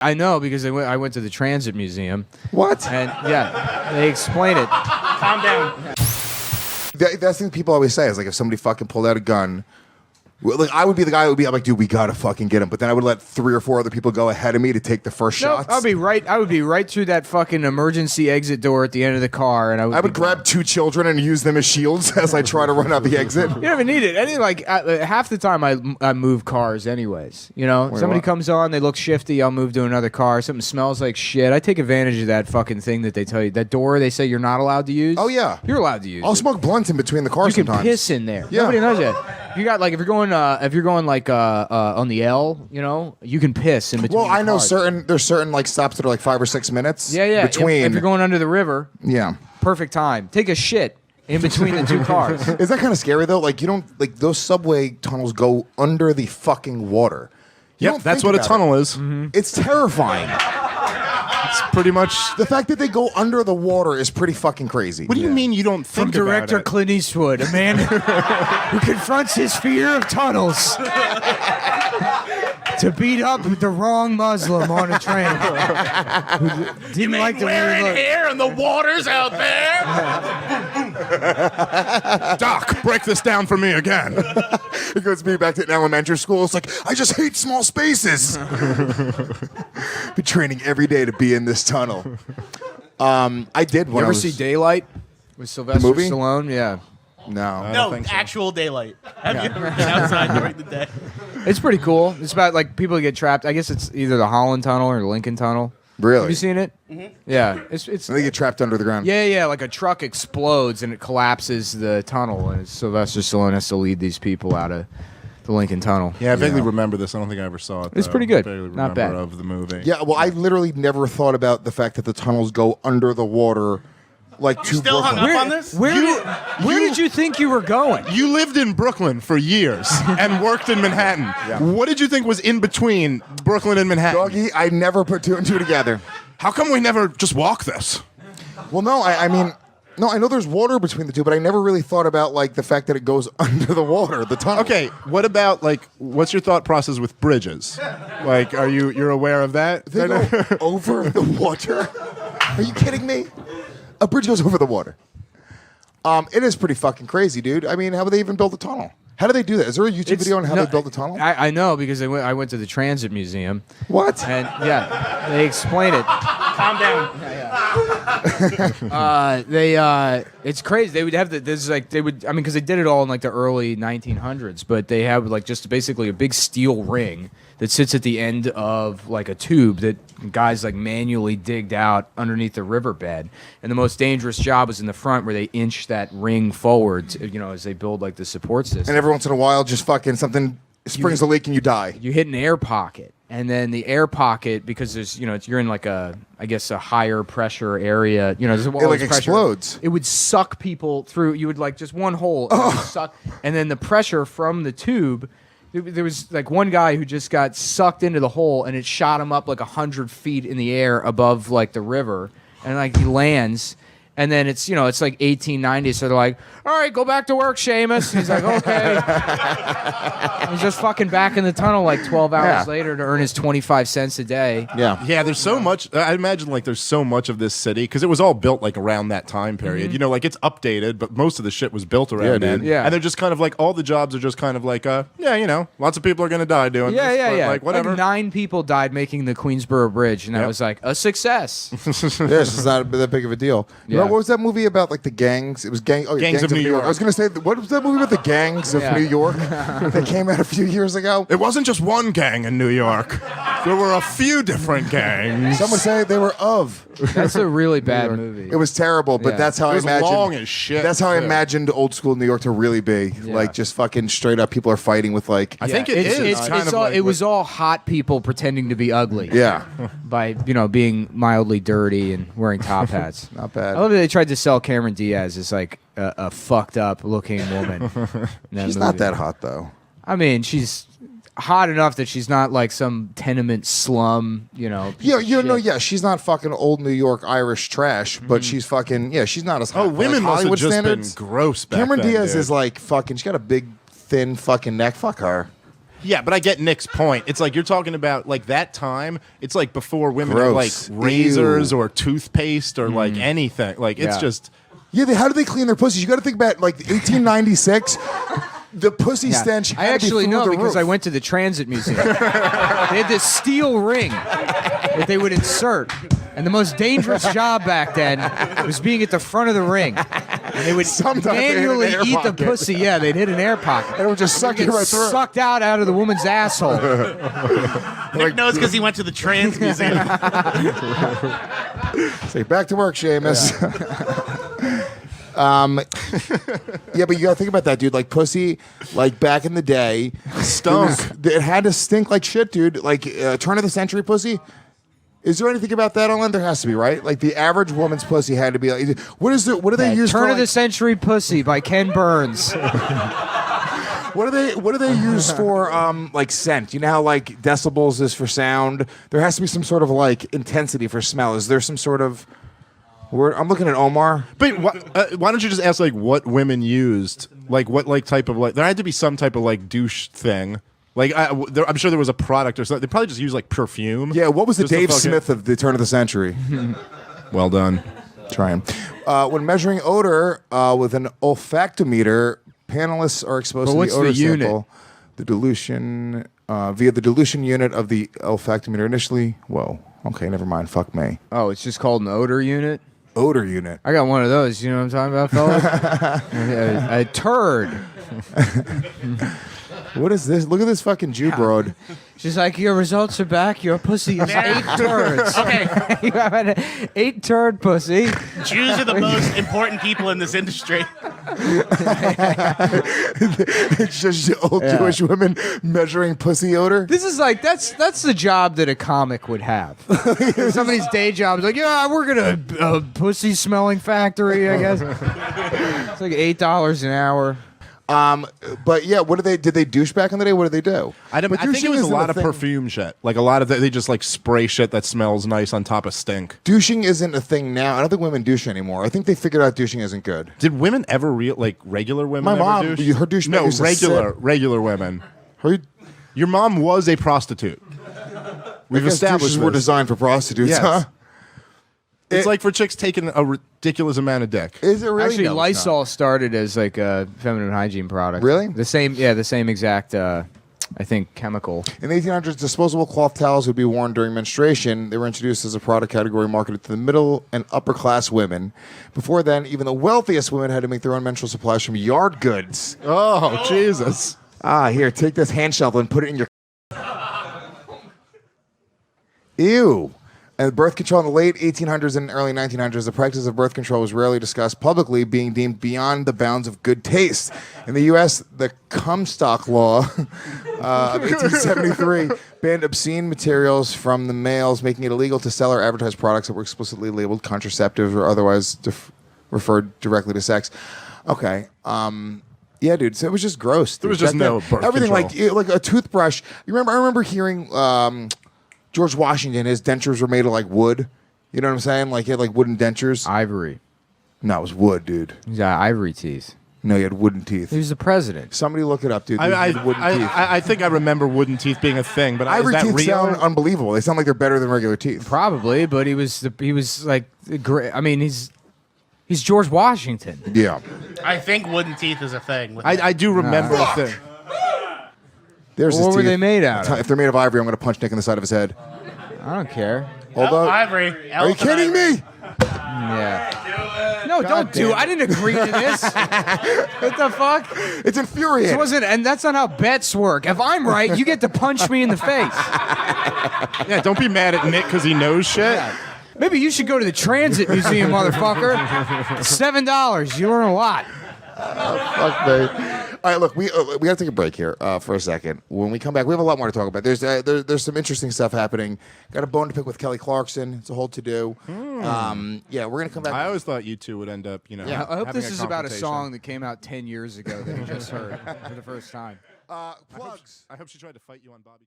I know because I went to the Transit Museum. What? And yeah, they explain it. Calm down. That's the thing people always say is like if somebody fucking pulled out a gun. Like I would be the guy who would be like, dude, we gotta fucking get him. But then I would let 3 or 4 other people go ahead of me to take the first shots. I would be right through that fucking emergency exit door at the end of the car, and I would grab 2 children and use them as shields as I try to run out the exit. You don't even need it. Half the time I move cars anyways. You know, somebody comes on, they look shifty, I'll move to another car. Something smells like shit. I take advantage of that fucking thing that they tell you. That door they say you're not allowed to use. Oh yeah, you're allowed to use. I'll smoke blunts in between the cars. You can sometimes. piss in there. Yeah. Nobody knows that. You got like if you're going like on the L, you know, you can piss in between. Well, I know cars. there's certain like stops that are like 5 or 6 minutes. Yeah. Between if you're going under the river, yeah, perfect time. Take a shit in between the 2 cars. Is that kind of scary though? Like you don't like those subway tunnels go under the fucking water. Yep, that's what a tunnel is. Mm-hmm. It's terrifying. It's pretty much the fact that they go under the water is pretty fucking crazy. What do you mean you don't think From director about it? Clint Eastwood, a man who confronts his fear of tunnels to beat up the wrong Muslim on a train. Who didn't like the way he looked. Here and the water's out there. Doc, break this down for me again. It goes me back to elementary school. It's like, I just hate small spaces. Been training every day to be in this tunnel. I did when You I ever was... see Daylight with Sylvester movie? Stallone? Yeah. No. No, actual daylight. Have you ever been outside during the day? It's pretty cool. It's about like people get trapped. I guess it's either the Holland Tunnel or the Lincoln Tunnel. Really? Have you seen it? Mm-hmm. Yeah. It's And they get trapped under the ground. Yeah. Like a truck explodes and it collapses the tunnel, and Sylvester Stallone has to lead these people out of the Lincoln Tunnel. Yeah, I vaguely remember this. I don't think I ever saw it. It's though. pretty good. I vaguely Not bad. remember of the movie. Yeah, well, I literally never thought about the fact that the tunnels go under the water like to Still hung Brooklyn. up on this? Where did you think you were going? You lived in Brooklyn for years and worked in Manhattan. Yeah. What did you think was in between Brooklyn and Manhattan? Doggy, I never put 2 and 2 together. How come we never just walk this? Well, no, I mean... No, I know there's water between the two, but I never really thought about like the fact that it goes under the water, the tunnel. Okay, what about like what's your thought process with bridges? Like, you're aware of that? They go over the water? Are you kidding me? A bridge goes over the water. It is pretty fucking crazy, dude. I mean, how would they even build a tunnel? How do they do that? Is there a YouTube video on how they built the tunnel? I know because I went to the Transit Museum. What? And yeah, they explain it. Calm down. It's crazy. They would have because they did it all in like the early 1900s, but they have like just basically a big steel ring that sits at the end of like a tube that guys like manually digged out underneath the riverbed. And the most dangerous job is in the front where they inch that ring forward, as they build like the support system. And every once in a while, just fucking something springs a leak and you die. You hit an air pocket. And then the air pocket, because there's, you're in like a higher pressure area. There's It like explodes. It would suck people through. You would like just one hole, and it would suck, and then the pressure from the tube. There was like one guy who just got sucked into the hole, and it shot him up like 100 feet in the air above like the river, and like he lands. And then it's like 1890, so they're like, all right, go back to work, Seamus. He's like, okay. He's just fucking back in the tunnel like 12 hours later to earn his 25 cents a day. Yeah. Yeah, there's so much. I imagine like there's so much of this city because it was all built like around that time period. Mm-hmm. Like it's updated, but most of the shit was built around then. dude. Yeah. And they're just kind of like all the jobs are just kind of like, lots of people are gonna die doing this. But, like whatever. Like 9 people died making the Queensboro Bridge, and that was like a success. Yes, it's not that big of a deal. Yeah. What was that movie about, like the gangs? It was Gangs of New York. I was going to say, what was that movie about the gangs of New York that came out a few years ago? It wasn't just one gang in New York. There were a few different gangs. Some would say they were of. That's a really bad movie. It was terrible, but Yeah. that's how It was I imagined. long as shit, That's how I too. imagined old school New York to really be. Yeah. Like just fucking straight up, people are fighting with like. I think it is. Was all hot people pretending to be ugly. Yeah. By being mildly dirty and wearing top hats. Not bad. I love that they tried to sell Cameron Diaz as like a fucked up looking woman. She's not that hot though. I mean, she's hot enough that she's not like some tenement slum, piece of shit. She's not fucking old New York Irish trash, but she's fucking, she's not as hot. Oh, by, women like, must have Hollywood just standards. been gross back Cameron then, Diaz dude. is like fucking, she's got a big, thin fucking neck. Fuck her. Yeah, but I get Nick's point. It's like you're talking about like that time. It's like before women had like Gross. razors Ew. or toothpaste or like anything. Like it's Yeah. just. Yeah, how do they clean their pussies? You got to think about like 1896. The pussy stench. I actually know because I went to the Transit Museum. They had this steel ring that they would insert, and the most dangerous job back then was being at the front of the ring. And they would Sometimes they hit an manually air eat the pocket. pussy. Yeah, they'd hit an air pocket. And it would just suck you Get right through. sucked out of the woman's asshole. Nick knows because he went to the Trans Museum. Say back to work, Seamus. Yeah, but you gotta think about that, dude. Like pussy, like back in the day, Stunk. It had to stink like shit, dude. Like turn of the century pussy. Is there anything about that, Ellen? There has to be, right? Like the average woman's pussy had to be like. What is it? What do they use? Turn for, of the like, Century Pussy by Ken Burns. What do they use for like scent? You know how like decibels is for sound? There has to be some sort of like intensity for smell. Is there some sort of word? I'm looking at Omar. But why don't you just ask like what women used? Like what like type of like there had to be some type of like douche thing. Like I'm sure there was a product or something. They probably just use like perfume. Yeah, what was the Just to Dave fucking- Smith of the turn of the century? Well done. Trying. When measuring odor with an olfactometer, panelists are exposed But to what's the odor the unit? sample, the dilution via the dilution unit of the olfactometer. Initially, whoa, okay, never mind. Fuck me. Oh, it's just called an odor unit? Odor unit. I got one of those. You know what I'm talking about, fellas? a turd. What is this? Look at this fucking Jew broad. She's like, your results are back. Your pussy is 8 turds. Okay, You have an 8 turd pussy. Jews are the most important people in this industry. It's just old Jewish women measuring pussy odor. This is like that's the job that a comic would have. Somebody's day job is like, yeah, I work at a pussy smelling factory. I guess it's like $8 an hour. But yeah, what did they douche back in the day? What did they do? I think douching it was a isn't lot of thing. perfume shit. Like a lot of they just like spray shit that smells nice on top of stink. Douching isn't a thing now. I don't think women douche anymore. I think they figured out douching isn't good. Did women ever like regular women? My ever mom, douche? her douche No, bag is a regular women. Her, Your mom was a prostitute. We've established douches were this. designed for prostitutes, Yes. huh? It's like for chicks taking a ridiculous amount of dick. Is it really? Actually, No, it's not. Lysol started as like a feminine hygiene product. Really? The same exact. I think chemical. In the 1800s, disposable cloth towels would be worn during menstruation. They were introduced as a product category marketed to the middle and upper class women. Before then, even the wealthiest women had to make their own menstrual supplies from yard goods. Oh, Jesus. Here, take this hand shovel and put it in your. Ew. And birth control in the late 1800s and early 1900s, the practice of birth control was rarely discussed publicly, being deemed beyond the bounds of good taste. In the U.S., the Comstock Law of 1873 banned obscene materials from the males, making it illegal to sell or advertise products that were explicitly labeled contraceptive or otherwise referred directly to sex. Okay. Yeah, dude. So it was just gross. There was dude. just Back no then, birth everything control. like a toothbrush. I remember hearing George Washington. His dentures were made of like wood. You know what I'm saying? Like he had like wooden dentures. Ivory. No, it was wood, dude. He's got ivory teeth. No, he had wooden teeth. He was the president. Somebody look it up, dude. I These wooden teeth. I think I remember wooden teeth being a thing, but Ivory is that teeth real? sound unbelievable. They sound like they're better than regular teeth. Probably, but he was like the great. I mean, he's George Washington. Yeah. I think wooden teeth is a thing. I do remember a thing. There's What his were teeth. they made out of? If they're made of ivory, I'm going to punch Nick in the side of his head. I don't care. Hold on. Ivory. Are you kidding me? Yeah. No, God don't do damn it. I didn't agree to this. What the fuck? It's infuriating. It wasn't, and that's not how bets work. If I'm right, you get to punch me in the face. Yeah, don't be mad at Nick because he knows shit. Maybe you should go to the Transit Museum, motherfucker. $7. You learn a lot. Fuck, babe. All right, look, we got to take a break here for a second. When we come back, we have a lot more to talk about. There's some interesting stuff happening. Got a bone to pick with Kelly Clarkson. It's a whole to do. Yeah, we're gonna come back. I always thought you two would end up, I hope having this is about a confrontation. song that came out 10 years ago that you just heard for the first time. Plugs. I hope she tried to fight you on Bobby.